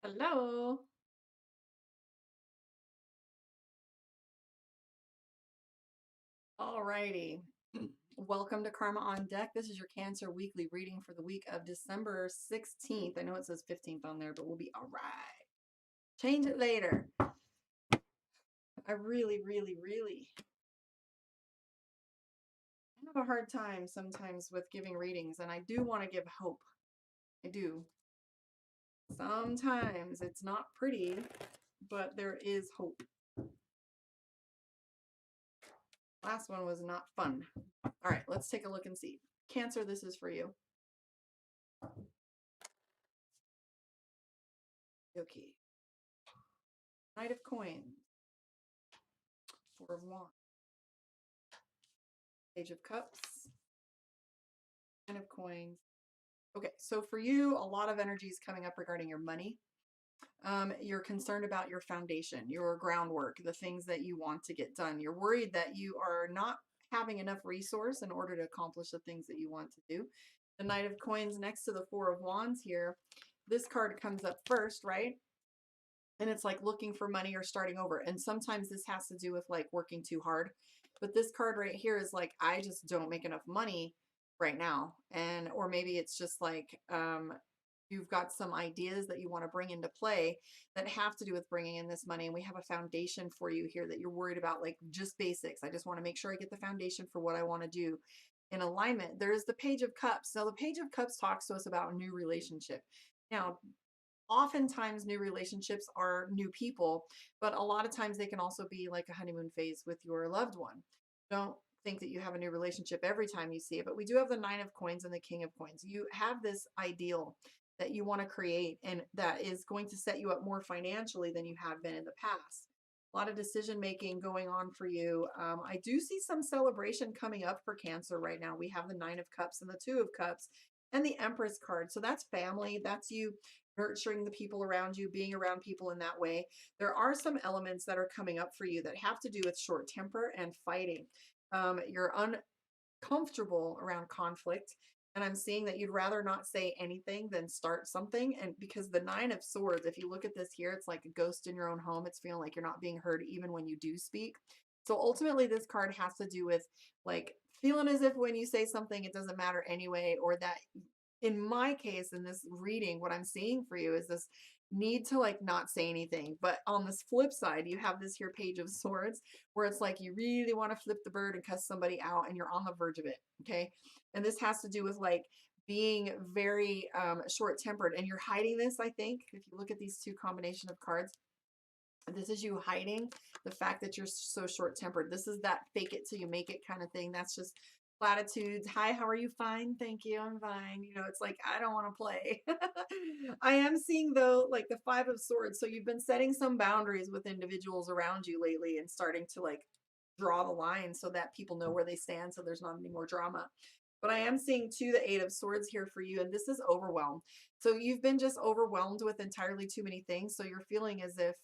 Hello. Alrighty. Welcome to Karma on Deck. This is your Cancer Weekly reading for the week of December 16th. I know it says 15th on there, but we'll be all right. Change it later. I really have a hard time sometimes with giving readings, and I do want to give hope. I do. Sometimes it's not pretty, but there is hope. Last one was not fun. All right, let's take a look and see. Cancer, this is for you. Okay. Knight of Coins. Four of Wands. Page of Cups. Ten of Coins. Okay, so for you, a lot of energy is coming up regarding your money. You're concerned about your foundation, your groundwork, the things that you want to get done. You're worried that you are not having enough resource in order to accomplish the things that you want to do. The Knight of Coins next to the Four of Wands here. This card comes up first, right? And it's like looking for money or starting over. And sometimes this has to do with like working too hard. But this card right here is like, I just don't make enough money right now. And, or maybe it's just like, you've got some ideas that you want to bring into play that have to do with bringing in this money. And we have a foundation for you here that you're worried about, like just basics. I just want to make sure I get the foundation for what I want to do in alignment. There's the Page of Cups. Now, the Page of Cups talks to us about a new relationship. Now, oftentimes new relationships are new people, but a lot of times they can also be like a honeymoon phase with your loved one. Don't think that you have a new relationship every time you see it, but we do have the Nine of Coins and the King of Coins. You have this ideal that you want to create, and that is going to set you up more financially than you have been in the past. A lot of decision making going on for you. I do see some celebration coming up for Cancer right now. We have the Nine of Cups and the Two of Cups and the Empress card. So that's family. That's you nurturing the people around you, being around people in that way. There are some elements that are coming up for you that have to do with short temper and fighting. You're uncomfortable around conflict. And I'm seeing that you'd rather not say anything than start something. And because the Nine of Swords, if you look at this here, it's like a ghost in your own home. It's feeling like you're not being heard even when you do speak. So ultimately, this card has to do with like feeling as if when you say something, it doesn't matter anyway, or that in my case, in this reading, what I'm seeing for you is this need to like not say anything. But on this flip side, you have this here Page of Swords where it's like you really want to flip the bird and cuss somebody out and you're on the verge of it. Okay. And this has to do with like being very short tempered, and you're hiding this. I think if you look at these two combination of cards, this is you hiding the fact that you're so short tempered. This is that fake it till you make it kind of thing. That's just platitudes. Hi, how are you? Fine, thank you, I'm fine. You know, it's like I don't want to play. I am seeing though like the Five of Swords, so you've been setting some boundaries with individuals around you lately and starting to like draw the line so that people know where they stand, so there's not any more drama. But I am seeing too the Eight of Swords here for you, and this is overwhelmed. So you've been just overwhelmed with entirely too many things, so you're feeling as if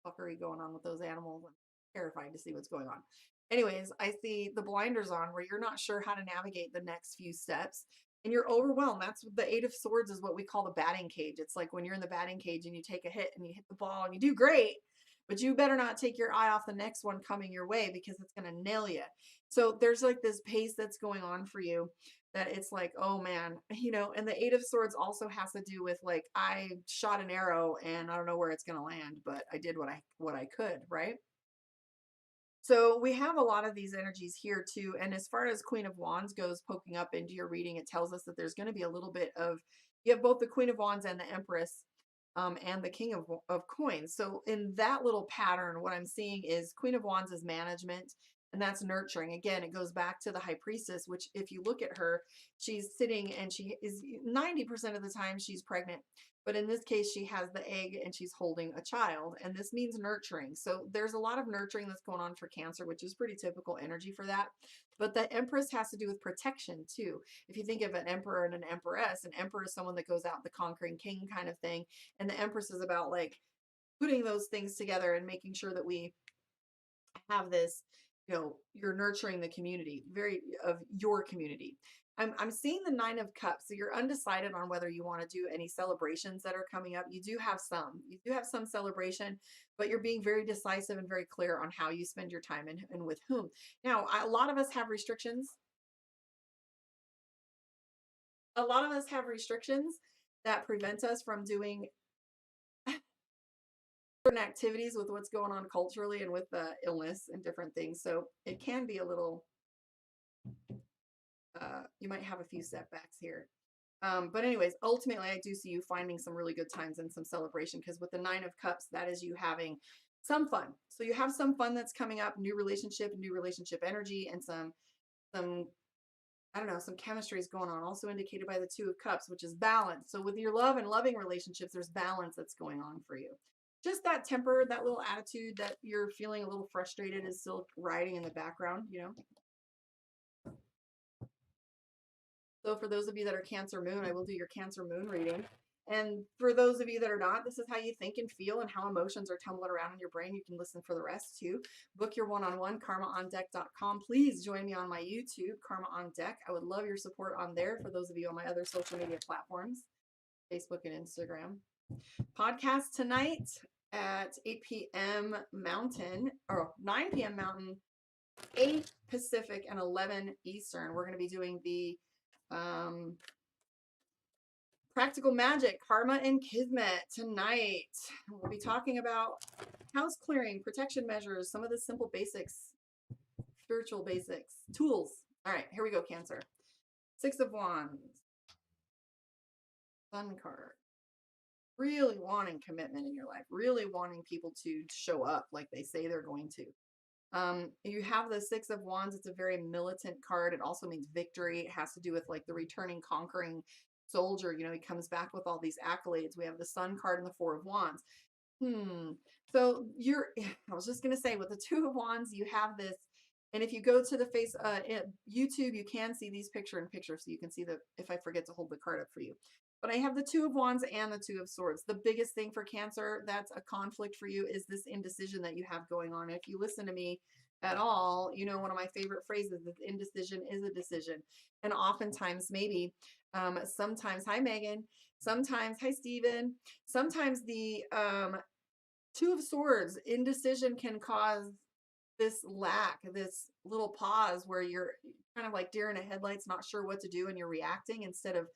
fuckery going on with those animals. I'm terrified to see what's going on. Anyways, I see the blinders on where you're not sure how to navigate the next few steps and you're overwhelmed. That's what the Eight of Swords is, what we call the batting cage. It's like when you're in the batting cage and you take a hit and you hit the ball and you do great, but you better not take your eye off the next one coming your way because it's going to nail you. So there's like this pace that's going on for you that it's like, oh man, you know, and the Eight of Swords also has to do with like I shot an arrow and I don't know where it's going to land, but I did what I could, right? So we have a lot of these energies here too. And as far as Queen of Wands goes, poking up into your reading, it tells us that there's going to be a little bit of, you have both the Queen of Wands and the Empress, and the King of Coins. So in that little pattern, what I'm seeing is Queen of Wands is management, and that's nurturing. Again, it goes back to the High Priestess, which if you look at her, she's sitting and she is 90% of the time she's pregnant. But in this case, she has the egg and she's holding a child, and this means nurturing. So there's a lot of nurturing that's going on for Cancer, which is pretty typical energy for that. But the Empress has to do with protection too. If you think of an emperor and an empress, an emperor is someone that goes out the conquering king kind of thing, and the Empress is about like putting those things together and making sure that we have this, you know, you're nurturing the community, very of your community. I'm seeing the Nine of Cups. So you're undecided on whether you want to do any celebrations that are coming up. You do have some. You do have some celebration, but you're being very decisive and very clear on how you spend your time and with whom. Now, a lot of us have restrictions. A lot of us have restrictions that prevent us from doing certain activities with what's going on culturally and with the illness and different things. So it can be a little, you might have a few setbacks here. But anyways, ultimately, I do see you finding some really good times and some celebration, because with the Nine of Cups, that is you having some fun. So you have some fun that's coming up, new relationship energy, and some I don't know, some chemistry is going on, also indicated by the Two of Cups, which is balance. So with your love and loving relationships, there's balance that's going on for you. Just that temper, that little attitude that you're feeling a little frustrated is still riding in the background, you know? So for those of you that are Cancer Moon, I will do your Cancer Moon reading. And for those of you that are not, this is how you think and feel and how emotions are tumbling around in your brain. You can listen for the rest too. Book your one-on-one, karmaondeck.com. Please join me on my YouTube, Karma on Deck. I would love your support on there. For those of you on my other social media platforms, Facebook and Instagram. Podcast tonight at 8 p.m. Mountain, or 9 p.m. Mountain, 8 Pacific, and 11 Eastern. We're going to be doing the Practical Magic, Karma and Kismet tonight. We'll be talking about house clearing, protection measures, some of the simple basics, spiritual basics, tools. All right, here we go, Cancer. Six of Wands. Sun card. Really wanting commitment in your life, really wanting people to show up like they say they're going to. You have the Six of Wands. It's a very militant card. It also means victory. It has to do with like the returning, conquering soldier. You know, he comes back with all these accolades. We have the Sun card and the Four of Wands. So I was just going to say, with the Two of Wands, you have this, and if you go to the YouTube, you can see these picture in picture, so you can see if I forget to hold the card up for you. But I have the Two of Wands and the Two of Swords. The biggest thing for Cancer that's a conflict for you is this indecision that you have going on. If you listen to me at all, you know one of my favorite phrases is indecision is a decision. And oftentimes, maybe, sometimes, hi Megan, sometimes, hi Steven, sometimes the Two of Swords, indecision can cause this lack, this little pause where you're kind of like deer in the headlights, not sure what to do, and you're reacting instead of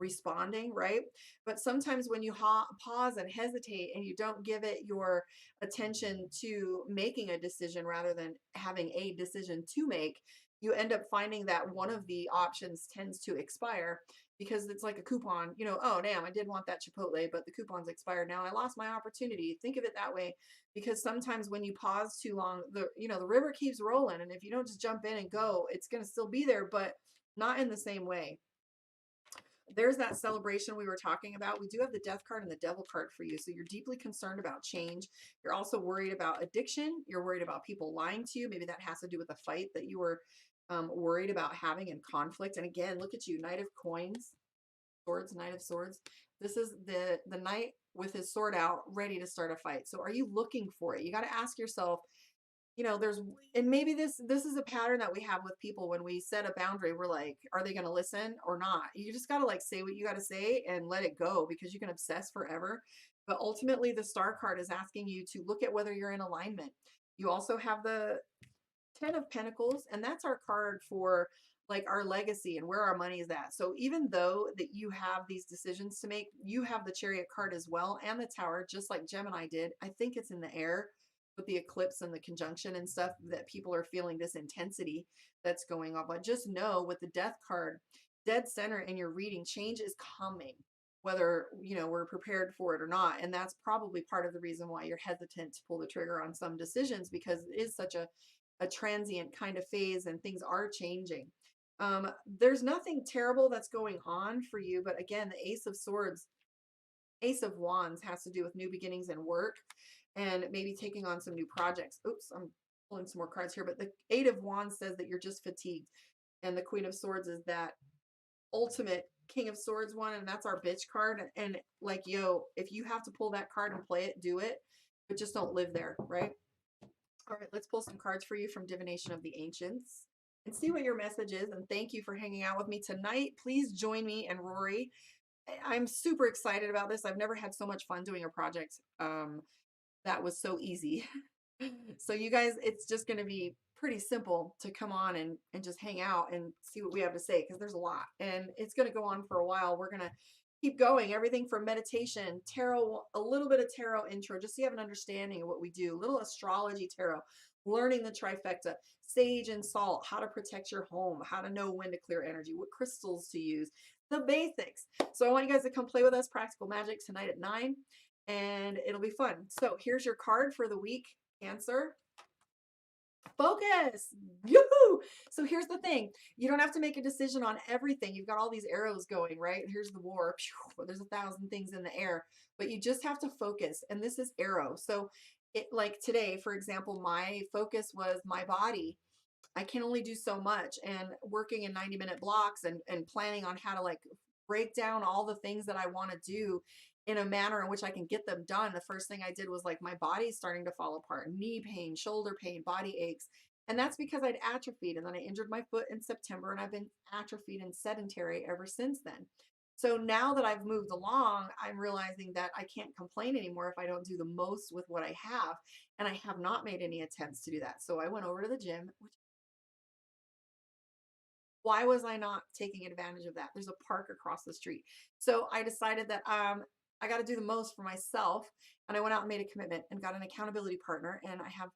responding, right? But sometimes when you pause and hesitate and you don't give it your attention to making a decision rather than having a decision to make, you end up finding that one of the options tends to expire, because it's like a coupon, you know, oh damn, I did want that Chipotle, but the coupon's expired now. I lost my opportunity. Think of it that way, because sometimes when you pause too long, the river keeps rolling, and if you don't just jump in and go, it's going to still be there, but not in the same way. There's that celebration we were talking about. We do have the Death card and the Devil card for you. So you're deeply concerned about change. You're also worried about addiction. You're worried about people lying to you. Maybe that has to do with a fight that you were worried about having in conflict. And again, look at you, Knight of Coins, Swords, Knight of Swords. This is the knight with his sword out, ready to start a fight. So are you looking for it? You got to ask yourself, you know, and maybe this is a pattern that we have with people. When we set a boundary, we're like, are they going to listen or not? You just got to like say what you got to say and let it go, because you can obsess forever. But ultimately, the Star card is asking you to look at whether you're in alignment. You also have the Ten of Pentacles, and that's our card for like our legacy and where our money is at. So even though that you have these decisions to make, you have the Chariot card as well, and the Tower, just like Gemini did. I think it's in the air with the eclipse and the conjunction and stuff, that people are feeling this intensity that's going on. But just know, with the Death card dead center in your reading, change is coming, whether, you know, we're prepared for it or not. And that's probably part of the reason why you're hesitant to pull the trigger on some decisions, because it is such a transient kind of phase and things are changing. There's nothing terrible that's going on for you, but again, the Ace of Swords, Ace of Wands has to do with new beginnings and work, and maybe taking on some new projects. Oops, I'm pulling some more cards here, but the Eight of Wands says that you're just fatigued, and the Queen of Swords is that ultimate King of Swords one, and that's our bitch card. And like, yo, if you have to pull that card and play it, do it, but just don't live there, right? All right, let's pull some cards for you from Divination of the Ancients. and see what your message is. And thank you for hanging out with me tonight. Please join me and Rory. I'm super excited about this. I've never had so much fun doing a project that was so easy. So you guys, it's just going to be pretty simple to come on and just hang out and see what we have to say, because there's a lot and it's going to go on for a while. We're going to keep going, everything from meditation, tarot, a little bit of tarot intro, just so you have an understanding of what we do, a little astrology tarot, learning the trifecta, sage and salt, how to protect your home, how to know when to clear energy, what crystals to use, the basics. So I want you guys to come play with us, Practical Magic, tonight at 9, and it'll be fun. So here's your card for the week, Cancer. Focus. Yoo-hoo! So here's the thing. You don't have to make a decision on everything. You've got all these arrows going, right? Here's the war. Pew, there's 1,000 things in the air, but you just have to focus. And this is arrow. So it, like today, for example, my focus was my body. I can only do so much, and working in 90-minute blocks and planning on how to like break down all the things that I want to do in a manner in which I can get them done. The first thing I did was like my body's starting to fall apart, knee pain, shoulder pain, body aches. And that's because I'd atrophied, and then I injured my foot in September, and I've been atrophied and sedentary ever since then. So now that I've moved along, I'm realizing that I can't complain anymore if I don't do the most with what I have. And I have not made any attempts to do that. So I went over to the gym, which, why was I not taking advantage of that? There's a park across the street. So I decided that I got to do the most for myself. And I went out and made a commitment and got an accountability partner. And I have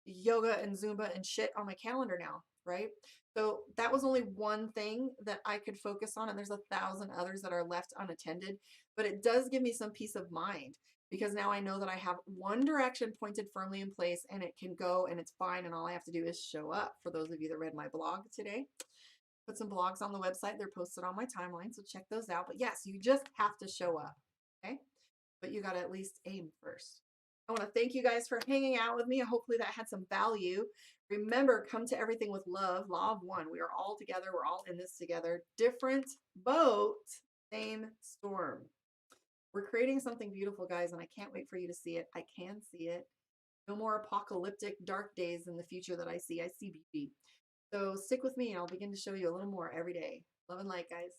yoga and Zumba and shit on my calendar now, right? So that was only one thing that I could focus on. And there's 1,000 others that are left unattended. But it does give me some peace of mind, because now I know that I have one direction pointed firmly in place, and it can go and it's fine. And all I have to do is show up. For those of you that read my blog today, put some blogs on the website. They're posted on my timeline, so check those out. But yes, you just have to show up, okay? But you got to at least aim first. I want to thank you guys for hanging out with me. Hopefully that had some value. Remember, come to everything with love, law of one. We are all together. We're all in this together. Different boat, same storm. We're creating something beautiful, guys, and I can't wait for you to see it. I can see it. No more apocalyptic dark days in the future that I see. I see beauty. So stick with me and I'll begin to show you a little more every day. Love and light, guys.